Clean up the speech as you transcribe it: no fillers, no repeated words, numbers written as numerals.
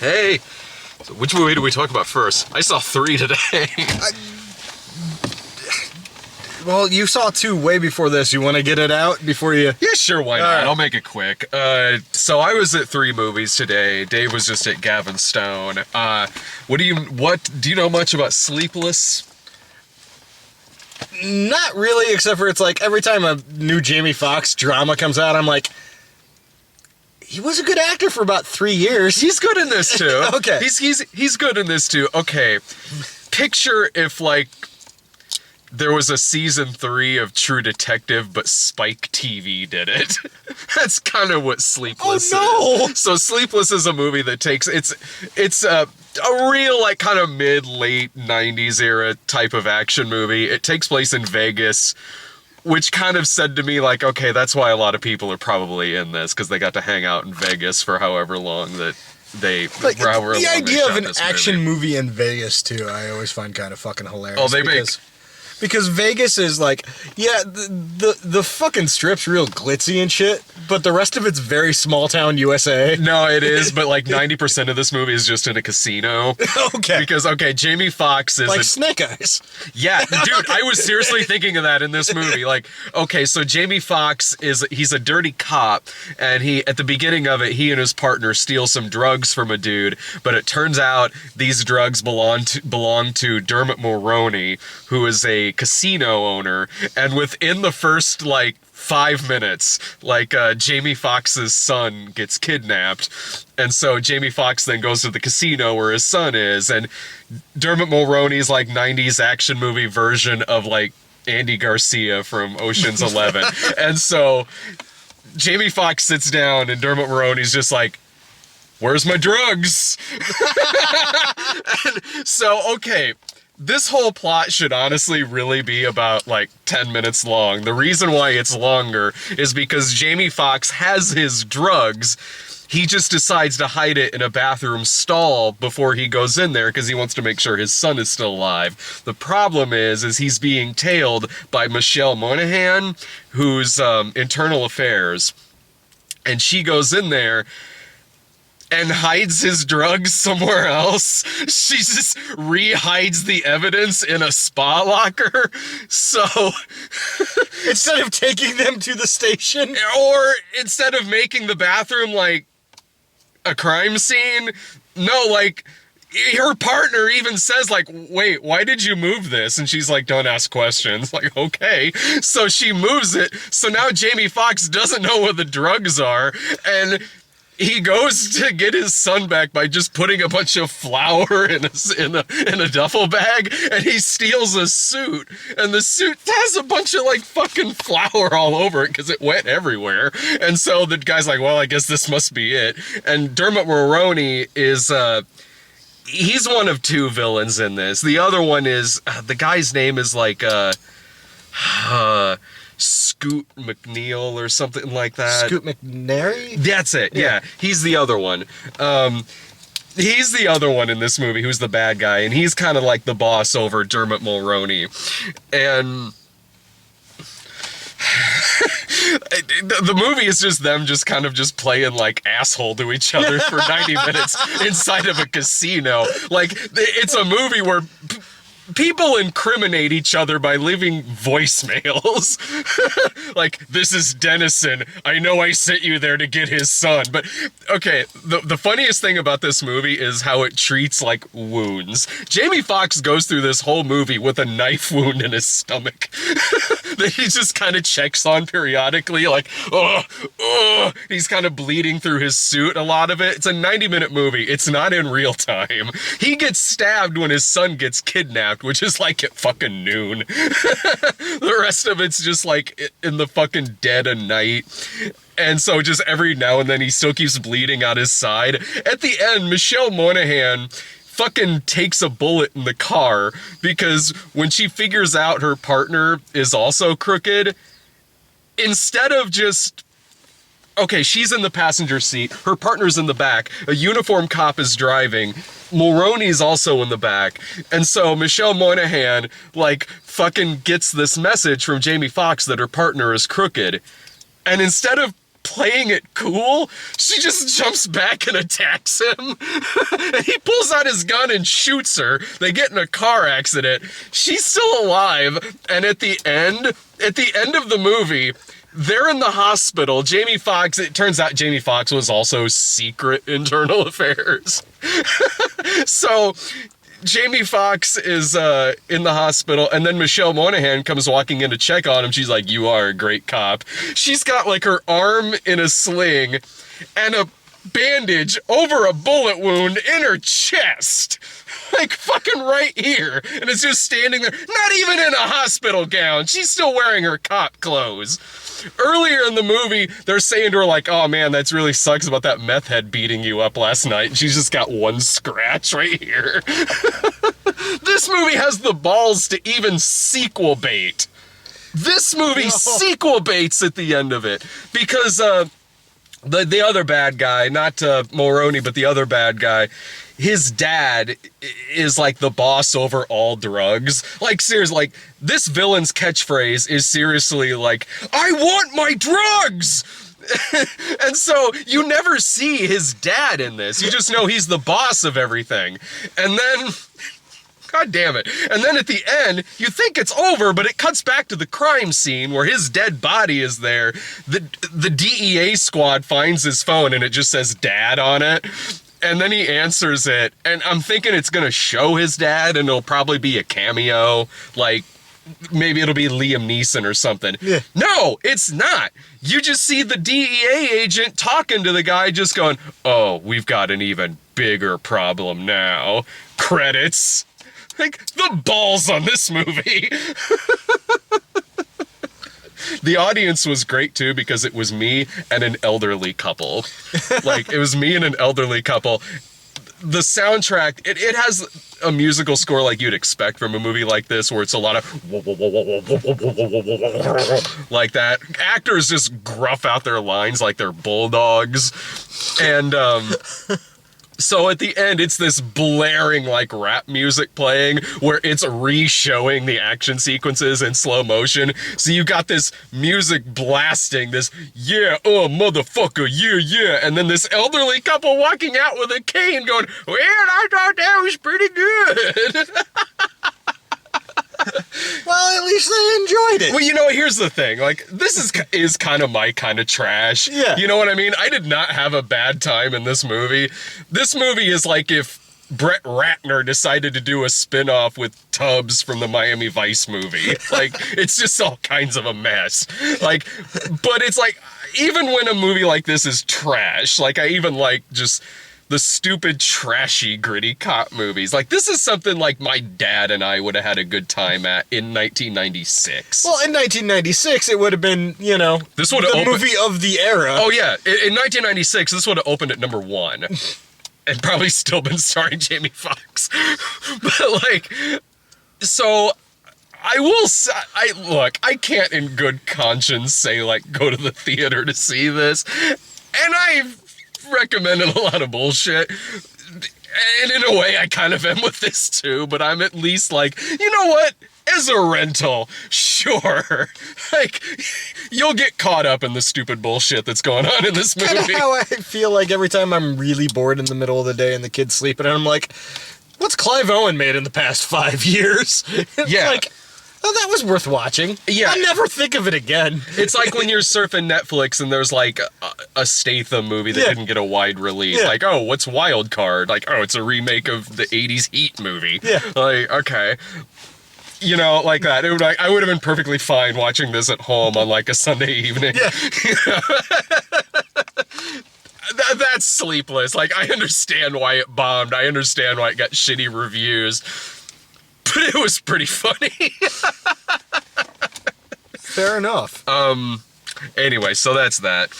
Hey, so which movie do we talk about first? I saw 3 today. Well, you saw 2 way before this. You want to get it out before you... Yeah, sure, why not? All right. I'll make it quick. So I was at 3 movies today. Dave was just at Gavin Stone. Do you know much about Sleepless? Not really, except for it's like every time a new Jamie Foxx drama comes out, I'm like, he was a good actor for about 3 years. He's good in this too. Okay. He's good in this too. Okay. Picture if like there was a season 3 of True Detective, but Spike TV did it. That's kind of what Sleepless is. So Sleepless is a movie that takes it's a real like kind of mid-late 90s era type of action movie. It takes place in Vegas, which kind of said to me like, okay, that's why a lot of people are probably in this, because they got to hang out in Vegas for however long that they... Like, for however the long they idea shot of an this action movie in Vegas, too, I always find kind of fucking hilarious. Oh, they make... Because Vegas is like, yeah, the fucking strip's real glitzy and shit, but the rest of it's very small town USA. No, it is, but like 90% of this movie is just in a casino. Okay. Because, okay, Jamie Foxx is... Like Snake Eyes. Yeah, dude, I was seriously thinking of that in this movie. Like, okay, so Jamie Foxx he's a dirty cop, and at the beginning of it, he and his partner steal some drugs from a dude, but it turns out these drugs belong to Dermot Mulroney, who is a casino owner, and within the first, like, 5 minutes, like, Jamie Foxx's son gets kidnapped, and so Jamie Foxx then goes to the casino where his son is, and Dermot Mulroney's, like, 90s action movie version of, like, Andy Garcia from Ocean's 11, and so Jamie Foxx sits down, and Dermot Mulroney's just like, where's my drugs? And so, okay, this whole plot should honestly really be about like 10 minutes long. The reason why it's longer is because Jamie Foxx has his drugs. He just decides to hide it in a bathroom stall before he goes in there because he wants to make sure his son is still alive. The problem is he's being tailed by Michelle Monaghan, who's internal affairs. And she goes in there and hides his drugs somewhere else. She just re-hides the evidence in a spa locker. So Instead of taking them to the station? or instead of making the bathroom like a crime scene, no, like her partner even says like, wait, why did you move this? And she's like, don't ask questions. Like, okay. So she moves it. So now Jamie Foxx doesn't know what the drugs are, and he goes to get his son back by just putting a bunch of flour in a duffel bag, and he steals a suit, and the suit has a bunch of like fucking flour all over it because it went everywhere. And so the guy's like, well, I guess this must be it. And Dermot Mulroney is he's one of 2 villains in this. The other one is the guy's name is like Scoot McNeil or something like that. Scoot McNairy? That's it, yeah. He's the other one. He's the other one in this movie who's the bad guy, and he's kind of like the boss over Dermot Mulroney. And the movie is just them just kind of just playing like asshole to each other for 90 minutes inside of a casino. Like, it's a movie where people incriminate each other by leaving voicemails. Like, this is Dennison. I know I sent you there to get his son. But, okay, the funniest thing about this movie is how it treats, like, wounds. Jamie Foxx goes through this whole movie with a knife wound in his stomach that he just kind of checks on periodically, like, oh, he's kind of bleeding through his suit, a lot of it. It's a 90-minute movie. It's not in real time. He gets stabbed when his son gets kidnapped, which is like at fucking noon. The rest of it's just like in the fucking dead of night. And so just every now and then he still keeps bleeding out his side. At the end, Michelle Monaghan fucking takes a bullet in the car because when she figures out her partner is also crooked, instead of just... Okay, she's in the passenger seat, her partner's in the back, a uniformed cop is driving, Mulroney's also in the back, and so Michelle Monaghan, like, fucking gets this message from Jamie Foxx that her partner is crooked, and instead of playing it cool, she just jumps back and attacks him. And he pulls out his gun and shoots her. They get in a car accident. She's still alive. And at the end of the movie, they're in the hospital. Jamie Foxx, it turns out Jamie Foxx was also secret internal affairs. So Jamie Foxx is in the hospital, and then Michelle Monaghan comes walking in to check on him. She's like, "You are a great cop." She's got like her arm in a sling and a bandage over a bullet wound in her chest. Like fucking right here. And it's just standing there, not even in a hospital gown. She's still wearing her cop clothes. Earlier in the movie, they're saying to her like, "Oh man, that's really sucks about that meth head beating you up last night." And she's just got one scratch right here. This movie has the balls to even sequel bait. This movie sequel baits at the end of it. Because the other bad guy, not Mulroney, but the other bad guy, his dad is like the boss over all drugs. Like seriously, like this villain's catchphrase is seriously like, "I want my drugs!" And so you never see his dad in this. You just know he's the boss of everything. And then, God damn it. And then at the end, you think it's over, but it cuts back to the crime scene where his dead body is there. The DEA squad finds his phone and it just says "Dad" on it. And then he answers it, and I'm thinking it's gonna show his dad, and it'll probably be a cameo, like maybe it'll be Liam Neeson or something. Yeah. No, it's not. You just see the DEA agent talking to the guy, just going, "Oh, we've got an even bigger problem now." Credits. Like, the balls on this movie. The audience was great too, because it was me and an elderly couple. Like, it was me and an elderly couple. The soundtrack, it has a musical score like you'd expect from a movie like this, where it's a lot of like that. Actors just gruff out their lines like they're bulldogs. And so at the end, it's this blaring like rap music playing where it's re-showing the action sequences in slow motion. So you got this music blasting, this, "Yeah, oh, motherfucker, yeah, yeah." And then this elderly couple walking out with a cane going, "Well, I thought that was pretty good." Well, at least they enjoyed it. Well, you know, here's the thing. Like, this is kind of my kind of trash. Yeah. You know what I mean? I did not have a bad time in this movie. This movie is like if Brett Ratner decided to do a spin-off with Tubbs from the Miami Vice movie. Like, it's just all kinds of a mess. Like, but it's like, even when a movie like this is trash, like, I even like just the stupid, trashy, gritty cop movies. Like, this is something like my dad and I would have had a good time at in 1996. Well, in 1996, it would have been, you know, this would have the movie of the era. Oh, yeah. In 1996, this would have opened at number 1. And probably still been starring Jamie Foxx. But, like, so I will say, I can't in good conscience say, like, go to the theater to see this. And I've recommended a lot of bullshit. And in a way, I kind of am with this too, but I'm at least like, you know what? As a rental, sure. Like, you'll get caught up in the stupid bullshit that's going on in this movie. Kind of how I feel like every time I'm really bored in the middle of the day and the kid's sleeping, and I'm like, what's Clive Owen made in the past 5 years? It's Yeah. like, oh, that was worth watching. Yeah. I'll never think of it again. It's like when you're surfing Netflix and there's like a Statham movie that Yeah. didn't get a wide release. Yeah. Like, oh, what's Wild Card? Like, oh, it's a remake of the 80s Heat movie. Yeah. Like, okay. You know, like that. It would, like, I would have been perfectly fine watching this at home on like a Sunday evening. Yeah. That's Sleepless. Like, I understand why it bombed. I understand why it got shitty reviews. But it was pretty funny. Fair enough. Anyway, so that's that.